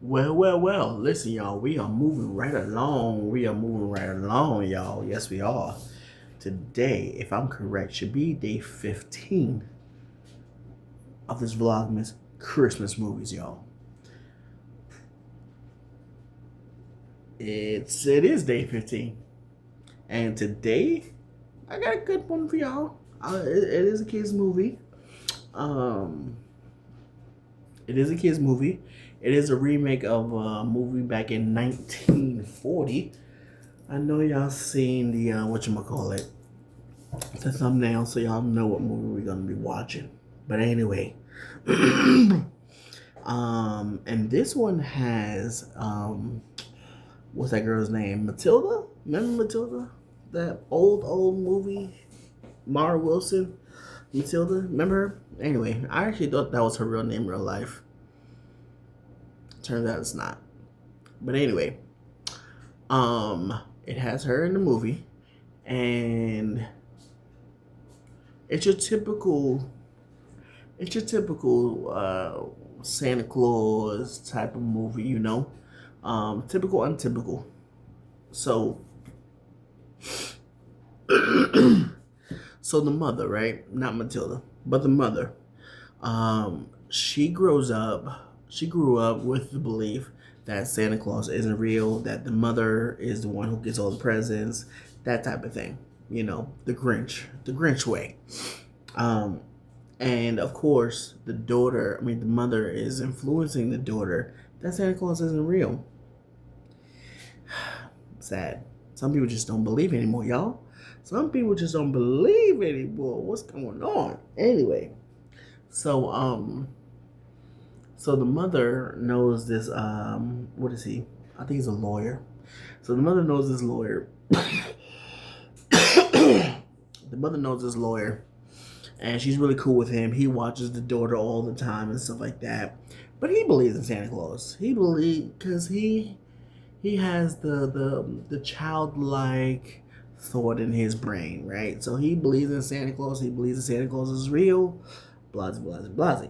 Well. Listen, y'all. We are moving right along. Y'all. Yes, we are. Today, if I'm correct, should be day 15 of this Vlogmas Christmas movies, y'all. It is day 15, and today I got a good one for y'all. It is a kids movie. Um, it is a kids movie. It is a remake of a movie back in 1940. I know y'all seen the whatchamacallit, the thumbnail, so y'all know what movie we're gonna be watching. But anyway, and this one has what's that girl's name? Matilda. Remember Matilda? That old movie. Mara Wilson. Matilda. Remember her? Anyway, I actually thought that was her real name in real life. Turns out it's not. But anyway, it has her in the movie, and it's your typical Santa Claus type of movie, typical, untypical. So, so the mother, right? Not Matilda, but the mother. She grows up. She grew up with the belief that Santa Claus isn't real, that the mother is the one who gets all the presents, that type of thing. The Grinch way. And of course, the mother is influencing the daughter that Santa Claus isn't real. Sad. Some people just don't believe anymore, y'all. Some people just don't believe anymore. What's going on? Anyway, so so the mother knows this. What is he? I think he's a lawyer. So the mother knows this lawyer. The mother knows this lawyer, and she's really cool with him. He watches the daughter all the time and stuff like that. But he believes in Santa Claus. He believes because he has the childlike thought in his brain, right? So he believes in Santa Claus. He believes that Santa Claus is real. Blase, blase, blase.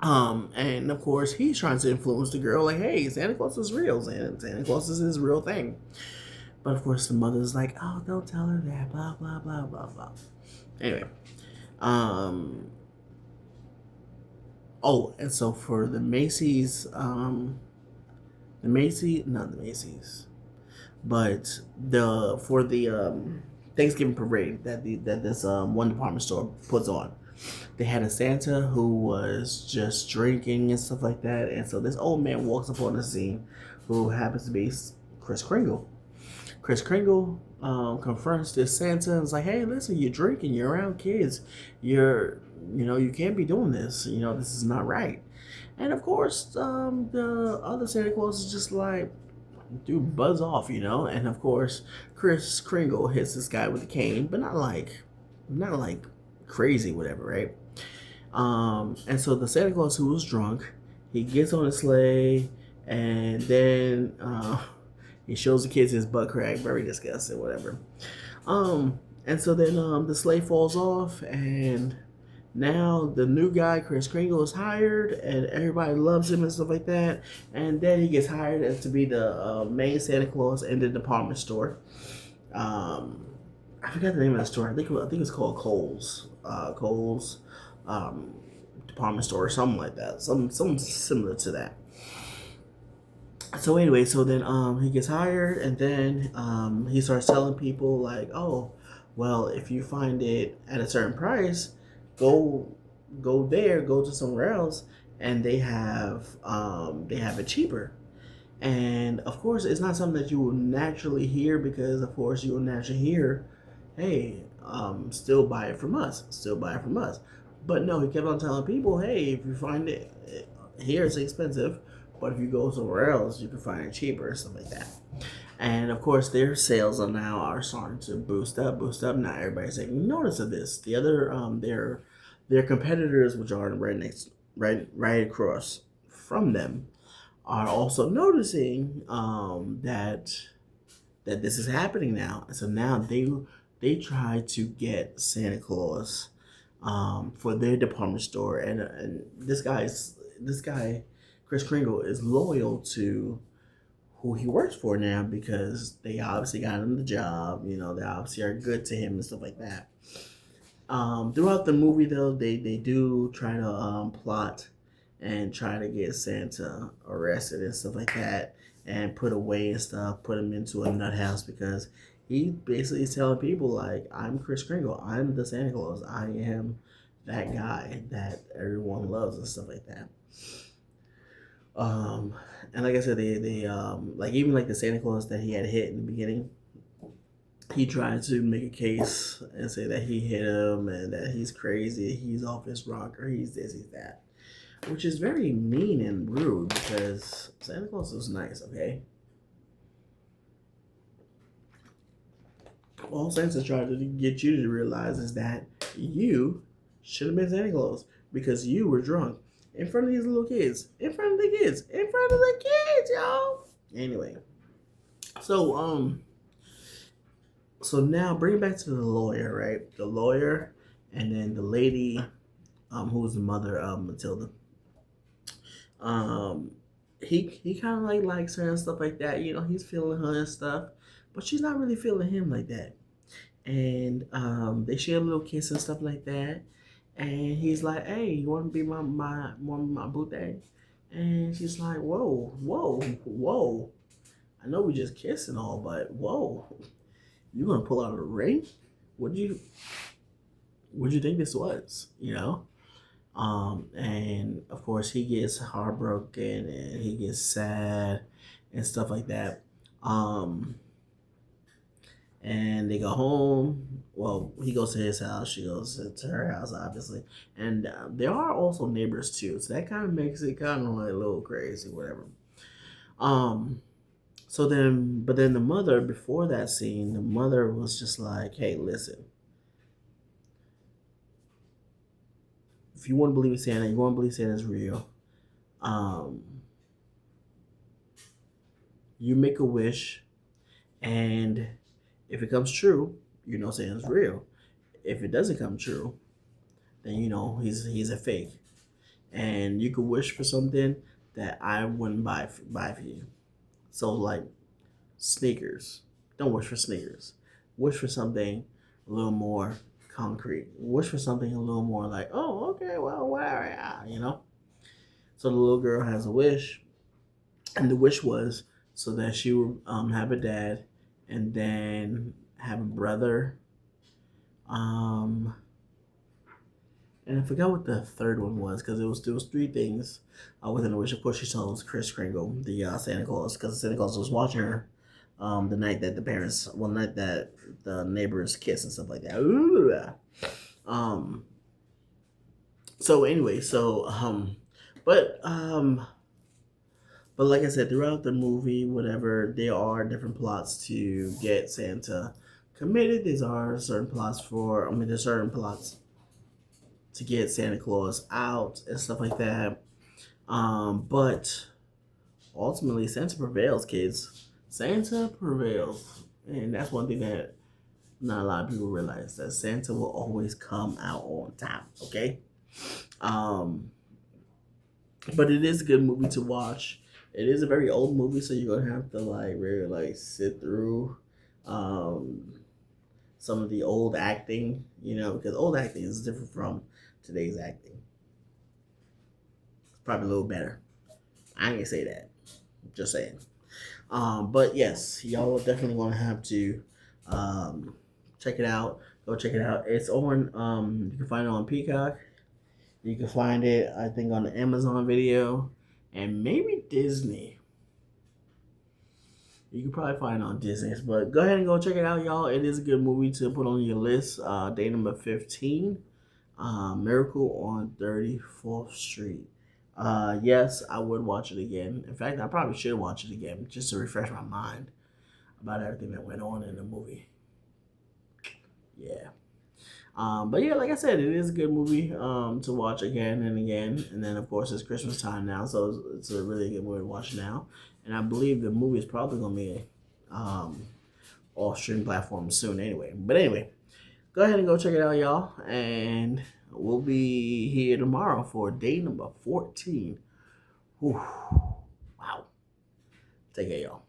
And of course, he's trying to influence the girl, like, hey, Santa Claus is real. Santa Claus is his real thing. But of course, the mother's like, oh, don't tell her that, blah, blah, blah, blah, blah. Anyway, oh, and so for the Macy's, not the Macy's, but for the Thanksgiving parade that this one department store puts on, they had a Santa who was just drinking and stuff like that, and so this old man walks up on the scene, who happens to be Kris Kringle. Kris Kringle confronts this Santa and is like, "Hey, listen, you're drinking. You're around kids. You can't be doing this. This is not right." And of course, the other Santa Claus is just like, "Dude, buzz off," And of course, Kris Kringle hits this guy with a cane, but not like crazy, whatever, right? And so the Santa Claus who was drunk, he gets on a sleigh, and then he shows the kids his butt crack, very disgusting, whatever. And so then the sleigh falls off, and now the new guy, Kris Kringle, is hired, and everybody loves him and stuff like that. And then he gets hired as to be the main Santa Claus in the department store. I forgot the name of the store. I think it's called Kohl's. Kohl's department store or something like that. Something similar to that. So anyway, so then he gets hired, and then he starts telling people like, oh, well, if you find it at a certain price, go there, go to somewhere else, and they have it cheaper. And of course, it's not something that you will naturally hear, because of course you will naturally hear, hey, still buy it from us, But no, he kept on telling people, hey, if you find it here, it's expensive, but if you go somewhere else, you can find it cheaper, stuff like that. And of course, their sales are starting to boost up. Now everybody's taking notice of this. The other their competitors, which are right across from them, are also noticing that this is happening now. So now they try to get Santa Claus for their department store, and this guy Chris Kringle is loyal to who he works for now because they obviously got him the job. You know, they obviously are good to him and stuff like that. Throughout the movie, though, they do try to plot and try to get Santa arrested and stuff like that, and put away and stuff, put him into a nut house because he basically is telling people like, "I'm Chris Kringle. I'm the Santa Claus. I am that guy that everyone loves and stuff like that." Um, and like I said, they like even like the Santa Claus that he had hit in the beginning, he tried to make a case and say that he hit him and that he's crazy, he's off his rocker, he's this, he's that, which is very mean and rude because Santa Claus was nice, okay? All Santa tried to get you to realize is that you should have been Santa Claus because you were drunk in front of these little kids, in front of the kids, in front of the kids, y'all. Anyway, so so now bring it back to the lawyer, right? The lawyer, and then the lady, who's the mother of Matilda. Um, he kind of like likes her and stuff like that. You know, he's feeling her and stuff, but she's not really feeling him like that. And they share a little kiss and stuff like that. And he's like, "Hey, you want to be my birthday?" And she's like, "Whoa, whoa, whoa! I know we just kissed and all, but whoa, you gonna pull out a ring? What'd you think this was? You know?" And of course he gets heartbroken and he gets sad and stuff like that. Um, and they go home. Well, he goes to his house. She goes to her house, obviously. And there are also neighbors too, so that kind of makes it kind of like a little crazy, whatever. Um, so then, but then the mother, before that scene, the mother was just like, "Hey, listen, if you want to believe in Santa, you want to believe Santa's real. Um, you make a wish, and if it comes true, you know Santa's real. If it doesn't come true, then you know he's a fake. And you could wish for something that I wouldn't buy for you. So like sneakers, don't wish for sneakers. Wish for something a little more concrete. Wish for something a little more like, oh, okay, well, whatever, yeah, you know." So the little girl has a wish, and the wish was so that she would have a dad, and then have a brother, um, and I forgot what the third one was because there was three things within the wish. Of course, she told Chris Kringle, the Santa Claus, because Santa Claus was watching her the night that the parents, well, night that the neighbors kiss and stuff like that. Um. So anyway, but but like I said, throughout the movie, whatever, there are different plots to get Santa committed. There's certain plots to get Santa Claus out and stuff like that. But ultimately, Santa prevails, kids. Santa prevails, and that's one thing that not a lot of people realize, that Santa will always come out on top. Okay. Um, but it is a good movie to watch. It is a very old movie, so you're gonna have to like really like sit through um, some of the old acting, you know, because old acting is different from today's acting. It's probably a little better. I ain't gonna say that. Just saying. But yes, y'all are definitely gonna have to um, check it out. Go check it out. It's on. You can find it on Peacock. You can find it, I think, on the Amazon Video, and maybe Disney. You can probably find it on Disney, but go ahead and go check it out, y'all. It is a good movie to put on your list. Day number 15, Miracle on 34th Street. Yes, I would watch it again. In fact, I probably should watch it again just to refresh my mind about everything that went on in the movie. Yeah. But yeah, like I said, it is a good movie to watch again and again. And then, of course, it's Christmas time now, so it's a really good movie to watch now. And I believe the movie is probably going to be off streaming platforms soon anyway. But anyway, go ahead and go check it out, y'all. And we'll be here tomorrow for day number 14. Whew. Wow. Take care, y'all.